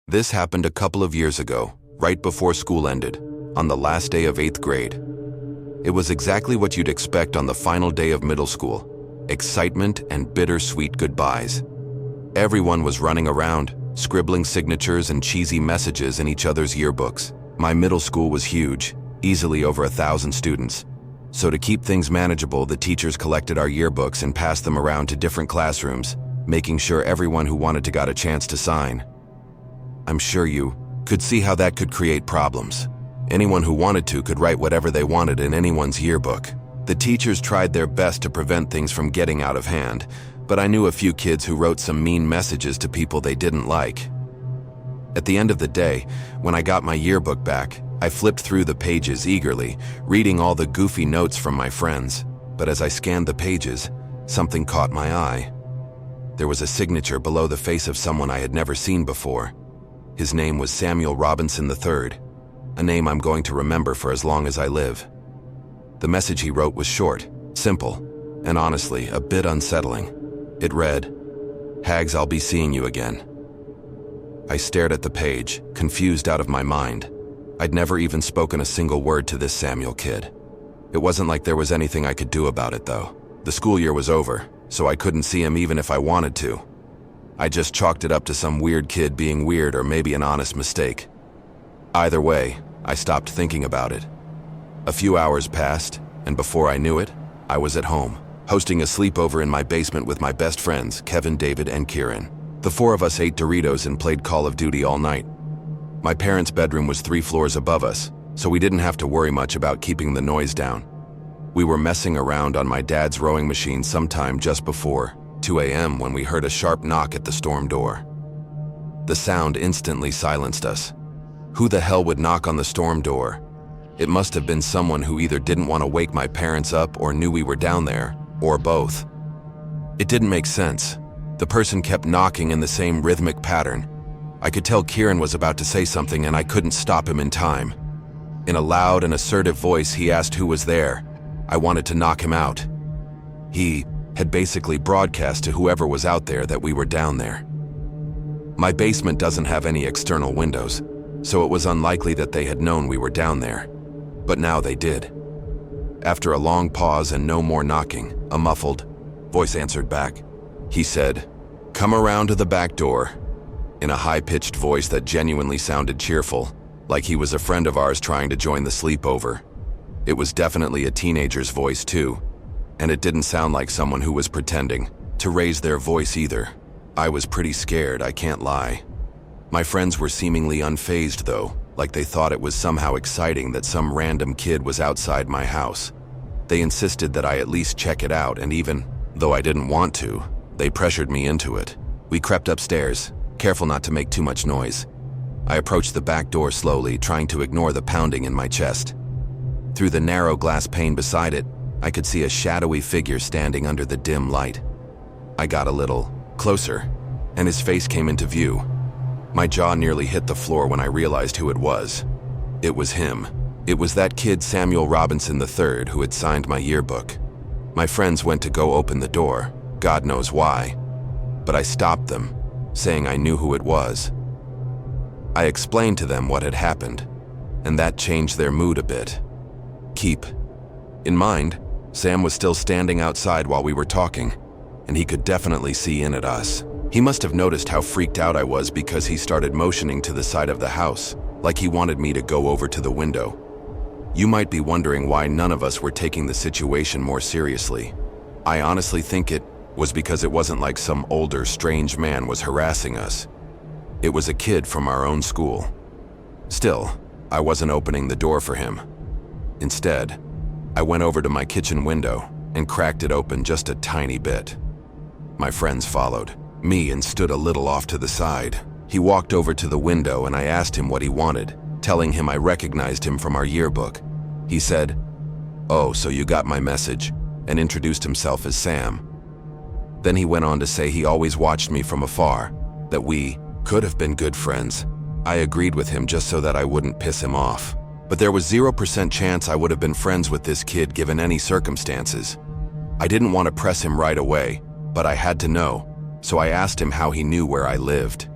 This happened a couple of years ago, right before school ended, on the last day of 8th grade. It was exactly what you'd expect on the final day of middle school. Excitement and bittersweet goodbyes. Everyone was running around, scribbling signatures and cheesy messages in each other's yearbooks. My middle school was huge, easily over 1,000 students. So to keep things manageable, the teachers collected our yearbooks and passed them around to different classrooms, making sure everyone who wanted to got a chance to sign. I'm sure you could see how that could create problems. Anyone who wanted to could write whatever they wanted in anyone's yearbook. The teachers tried their best to prevent things from getting out of hand, but I knew a few kids who wrote some mean messages to people they didn't like. At the end of the day, when I got my yearbook back, I flipped through the pages eagerly, reading all the goofy notes from my friends. But as I scanned the pages, something caught my eye. There was a signature below the face of someone I had never seen before. His name was Samuel Robinson III, a name I'm going to remember for as long as I live. The message he wrote was short, simple, and honestly, a bit unsettling. It read, "Hags, I'll be seeing you again." I stared at the page, confused out of my mind. I'd never even spoken a single word to this Samuel kid. It wasn't like there was anything I could do about it, though. The school year was over, so I couldn't see him even if I wanted to. I just chalked it up to some weird kid being weird or maybe an honest mistake. Either way, I stopped thinking about it. A few hours passed, and before I knew it, I was at home, hosting a sleepover in my basement with my best friends, Kevin, David, and Kieran. The four of us ate Doritos and played Call of Duty all night. My parents' bedroom was 3 floors above us, so we didn't have to worry much about keeping the noise down. We were messing around on my dad's rowing machine sometime just before 2 a.m. when we heard a sharp knock at the storm door. The sound instantly silenced us. Who the hell would knock on the storm door? It must have been someone who either didn't want to wake my parents up or knew we were down there, or both. It didn't make sense. The person kept knocking in the same rhythmic pattern. I could tell Kieran was about to say something and I couldn't stop him in time. In a loud and assertive voice, he asked who was there. I wanted to knock him out. He had basically broadcast to whoever was out there that we were down there. My basement doesn't have any external windows, so it was unlikely that they had known we were down there. But now they did. After a long pause and no more knocking, a muffled voice answered back. He said, "Come around to the back door," in a high-pitched voice that genuinely sounded cheerful, like he was a friend of ours trying to join the sleepover. It was definitely a teenager's voice too, and it didn't sound like someone who was pretending to raise their voice either. I was pretty scared, I can't lie. My friends were seemingly unfazed though, like they thought it was somehow exciting that some random kid was outside my house. They insisted that I at least check it out, and even though I didn't want to, they pressured me into it. We crept upstairs, careful not to make too much noise. I approached the back door slowly, trying to ignore the pounding in my chest. Through the narrow glass pane beside it, I could see a shadowy figure standing under the dim light. I got a little closer, and his face came into view. My jaw nearly hit the floor when I realized who it was. It was him. It was that kid Samuel Robinson III who had signed my yearbook. My friends went to go open the door, God knows why, but I stopped them, saying I knew who it was. I explained to them what had happened, and that changed their mood a bit. Keep in mind, Sam was still standing outside while we were talking, and he could definitely see in at us. He must have noticed how freaked out I was because he started motioning to the side of the house, like he wanted me to go over to the window. You might be wondering why none of us were taking the situation more seriously. I honestly think it was because it wasn't like some older, strange man was harassing us. It was a kid from our own school. Still, I wasn't opening the door for him. Instead, I went over to my kitchen window and cracked it open just a tiny bit. My friends followed me and stood a little off to the side. He walked over to the window and I asked him what he wanted, telling him I recognized him from our yearbook. He said, "Oh, so you got my message," and introduced himself as Sam. Then he went on to say he always watched me from afar, that we could have been good friends. I agreed with him just so that I wouldn't piss him off. But there was 0% chance I would have been friends with this kid given any circumstances. I didn't want to press him right away, but I had to know, so I asked him how he knew where I lived.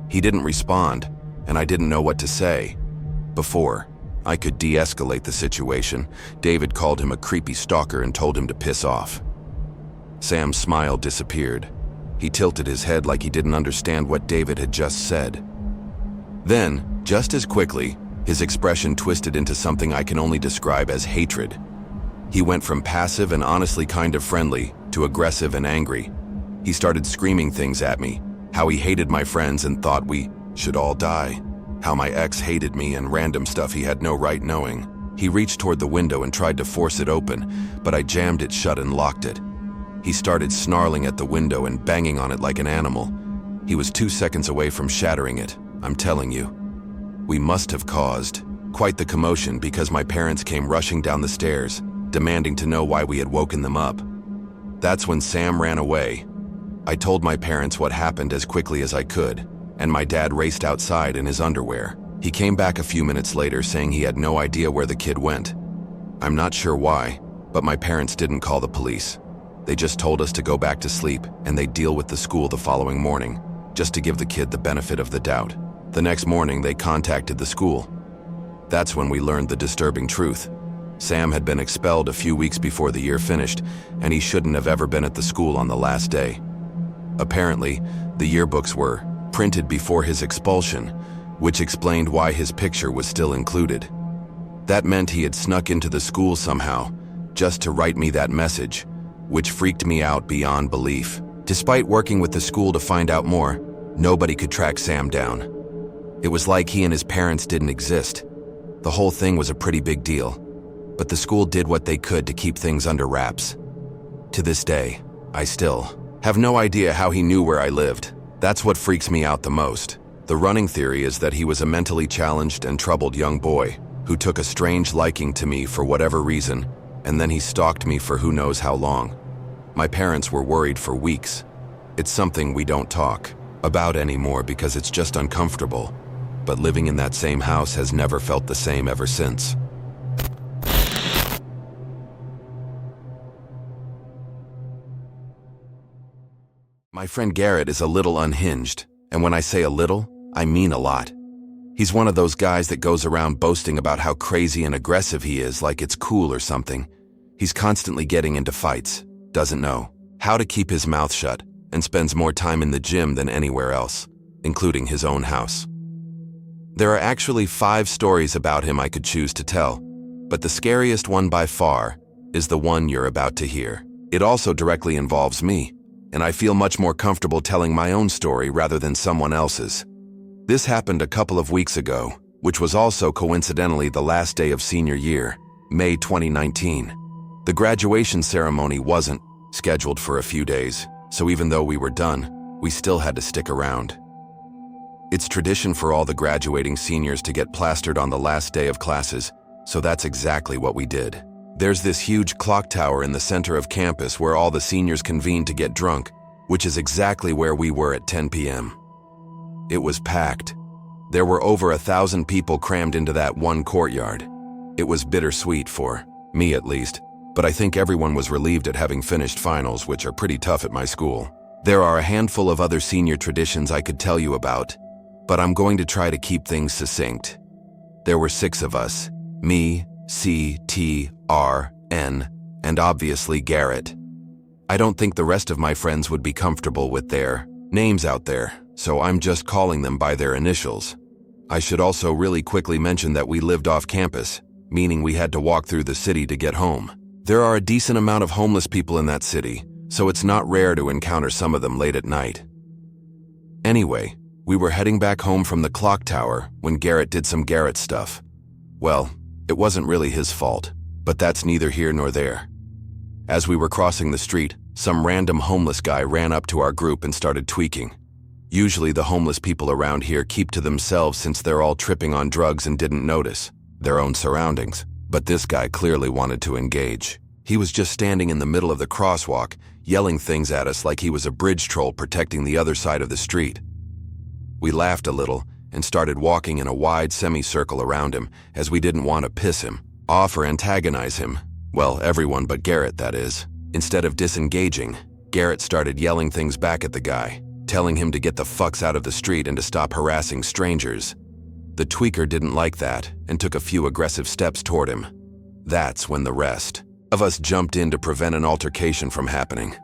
He didn't respond, and I didn't know what to say. Before I could de-escalate the situation, David called him a creepy stalker and told him to piss off. Sam's smile disappeared. He tilted his head like he didn't understand what David had just said. Then, just as quickly, his expression twisted into something I can only describe as hatred. He went from passive and honestly kind of friendly to aggressive and angry. He started screaming things at me, how he hated my friends and thought we should all die, how my ex hated me and random stuff he had no right knowing. He reached toward the window and tried to force it open, but I jammed it shut and locked it. He started snarling at the window and banging on it like an animal. He was 2 seconds away from shattering it, I'm telling you. We must have caused quite the commotion because my parents came rushing down the stairs, demanding to know why we had woken them up. That's when Sam ran away. I told my parents what happened as quickly as I could, and my dad raced outside in his underwear. He came back a few minutes later saying he had no idea where the kid went. I'm not sure why, but my parents didn't call the police. They just told us to go back to sleep and they'd deal with the school the following morning, just to give the kid the benefit of the doubt. The next morning, they contacted the school. That's when we learned the disturbing truth. Sam had been expelled a few weeks before the year finished, and he shouldn't have ever been at the school on the last day. Apparently, the yearbooks were printed before his expulsion, which explained why his picture was still included. That meant he had snuck into the school somehow, just to write me that message, which freaked me out beyond belief. Despite working with the school to find out more, nobody could track Sam down. It was like he and his parents didn't exist. The whole thing was a pretty big deal, but the school did what they could to keep things under wraps. To this day, I still have no idea how he knew where I lived. That's what freaks me out the most. The running theory is that he was a mentally challenged and troubled young boy who took a strange liking to me for whatever reason, and then he stalked me for who knows how long. My parents were worried for weeks. It's something we don't talk about anymore because it's just uncomfortable, but living in that same house has never felt the same ever since. My friend Garrett is a little unhinged, and when I say a little, I mean a lot. He's one of those guys that goes around boasting about how crazy and aggressive he is like it's cool or something. He's constantly getting into fights, doesn't know how to keep his mouth shut, and spends more time in the gym than anywhere else, including his own house. There are actually 5 stories about him I could choose to tell, but the scariest one by far is the one you're about to hear. It also directly involves me, and I feel much more comfortable telling my own story rather than someone else's. This happened a couple of weeks ago, which was also coincidentally the last day of senior year, May 2019. The graduation ceremony wasn't scheduled for a few days, so even though we were done, we still had to stick around. It's tradition for all the graduating seniors to get plastered on the last day of classes, so that's exactly what we did. There's this huge clock tower in the center of campus where all the seniors convene to get drunk, which is exactly where we were at 10 p.m. It was packed. There were over 1,000 people crammed into that one courtyard. It was bittersweet for me at least, but I think everyone was relieved at having finished finals, which are pretty tough at my school. There are a handful of other senior traditions I could tell you about, but I'm going to try to keep things succinct. There were 6 of us, me, C, T, R, N, and obviously Garrett. I don't think the rest of my friends would be comfortable with their names out there, so I'm just calling them by their initials. I should also really quickly mention that we lived off campus, meaning we had to walk through the city to get home. There are a decent amount of homeless people in that city, so it's not rare to encounter some of them late at night. Anyway, we were heading back home from the clock tower when Garrett did some Garrett stuff. Well, it wasn't really his fault, but that's neither here nor there. As we were crossing the street, some random homeless guy ran up to our group and started tweaking. Usually the homeless people around here keep to themselves since they're all tripping on drugs and didn't notice their own surroundings. But this guy clearly wanted to engage. He was just standing in the middle of the crosswalk, yelling things at us like he was a bridge troll protecting the other side of the street. We laughed a little and started walking in a wide semicircle around him as we didn't want to piss him off or antagonize him. Well, everyone but Garrett, that is. Instead of disengaging, Garrett started yelling things back at the guy, telling him to get the fucks out of the street and to stop harassing strangers. The tweaker didn't like that and took a few aggressive steps toward him. That's when the rest of us jumped in to prevent an altercation from happening.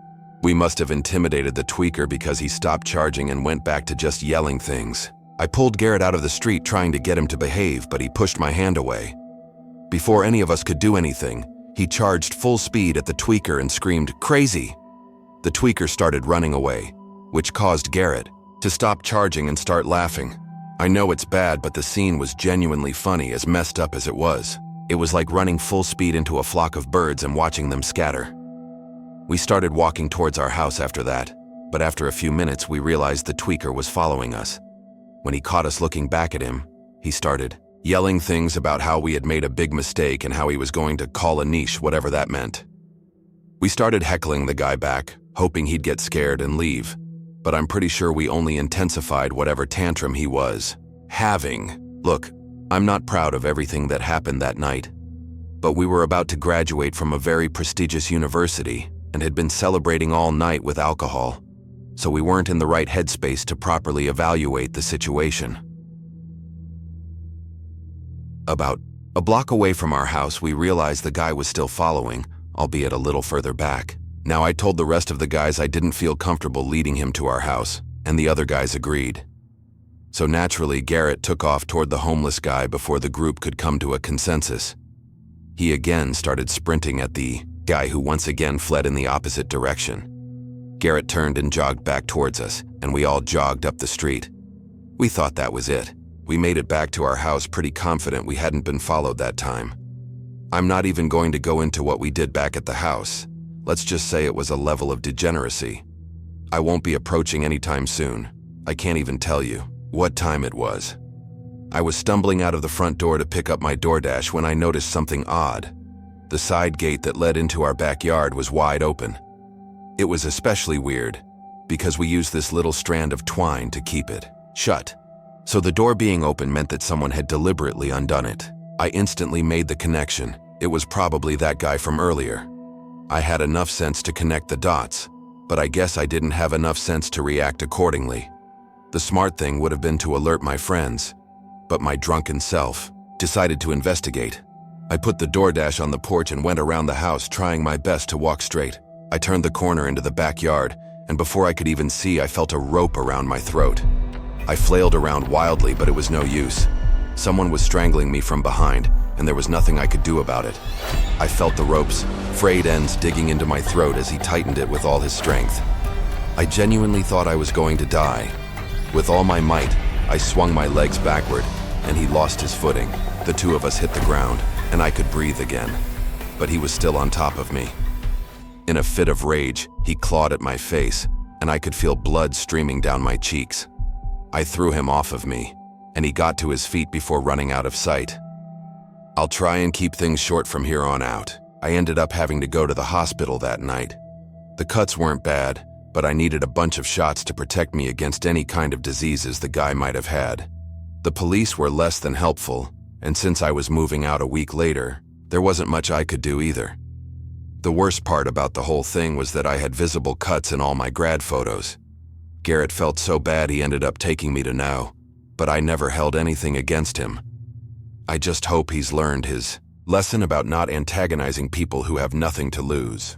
We must have intimidated the tweaker because he stopped charging and went back to just yelling things. I pulled Garrett out of the street trying to get him to behave, but he pushed my hand away. Before any of us could do anything, he charged full speed at the tweaker and screamed, "Crazy!" The tweaker started running away, which caused Garrett to stop charging and start laughing. I know it's bad, but the scene was genuinely funny, as messed up as it was. It was like running full speed into a flock of birds and watching them scatter. We started walking towards our house after that, but after a few minutes we realized the tweaker was following us. When he caught us looking back at him, he started yelling things about how we had made a big mistake and how he was going to call Anish, whatever that meant. We started heckling the guy back, hoping he'd get scared and leave, but I'm pretty sure we only intensified whatever tantrum he was having. Look, I'm not proud of everything that happened that night, but we were about to graduate from a very prestigious university and had been celebrating all night with alcohol, so we weren't in the right headspace to properly evaluate the situation. About a block away from our house, we realized the guy was still following, albeit a little further back. Now, I told the rest of the guys I didn't feel comfortable leading him to our house, and the other guys agreed. So naturally, Garrett took off toward the homeless guy before the group could come to a consensus. He again started sprinting at the guy, who once again fled in the opposite direction. Garrett turned and jogged back towards us, and we all jogged up the street. We thought that was it. We made it back to our house pretty confident we hadn't been followed that time. I'm not even going to go into what we did back at the house. Let's just say it was a level of degeneracy I won't be approaching anytime soon. I can't even tell you what time it was. I was stumbling out of the front door to pick up my DoorDash when I noticed something odd. The side gate that led into our backyard was wide open. It was especially weird because we used this little strand of twine to keep it shut. So the door being open meant that someone had deliberately undone it. I instantly made the connection. It was probably that guy from earlier. I had enough sense to connect the dots, but I guess I didn't have enough sense to react accordingly. The smart thing would have been to alert my friends, but my drunken self decided to investigate. I put the DoorDash on the porch and went around the house, trying my best to walk straight. I turned the corner into the backyard, and before I could even see, I felt a rope around my throat. I flailed around wildly, but it was no use. Someone was strangling me from behind, and there was nothing I could do about it. I felt the rope's frayed ends digging into my throat as he tightened it with all his strength. I genuinely thought I was going to die. With all my might, I swung my legs backward, and he lost his footing. The two of us hit the ground, and I could breathe again, but he was still on top of me. In a fit of rage, he clawed at my face, and I could feel blood streaming down my cheeks. I threw him off of me, and he got to his feet before running out of sight. I'll try and keep things short from here on out. I ended up having to go to the hospital that night. The cuts weren't bad, but I needed a bunch of shots to protect me against any kind of diseases the guy might have had. The police were less than helpful, and since I was moving out a week later, there wasn't much I could do either. The worst part about the whole thing was that I had visible cuts in all my grad photos. Garrett felt so bad he ended up taking me to Now, but I never held anything against him. I just hope he's learned his lesson about not antagonizing people who have nothing to lose.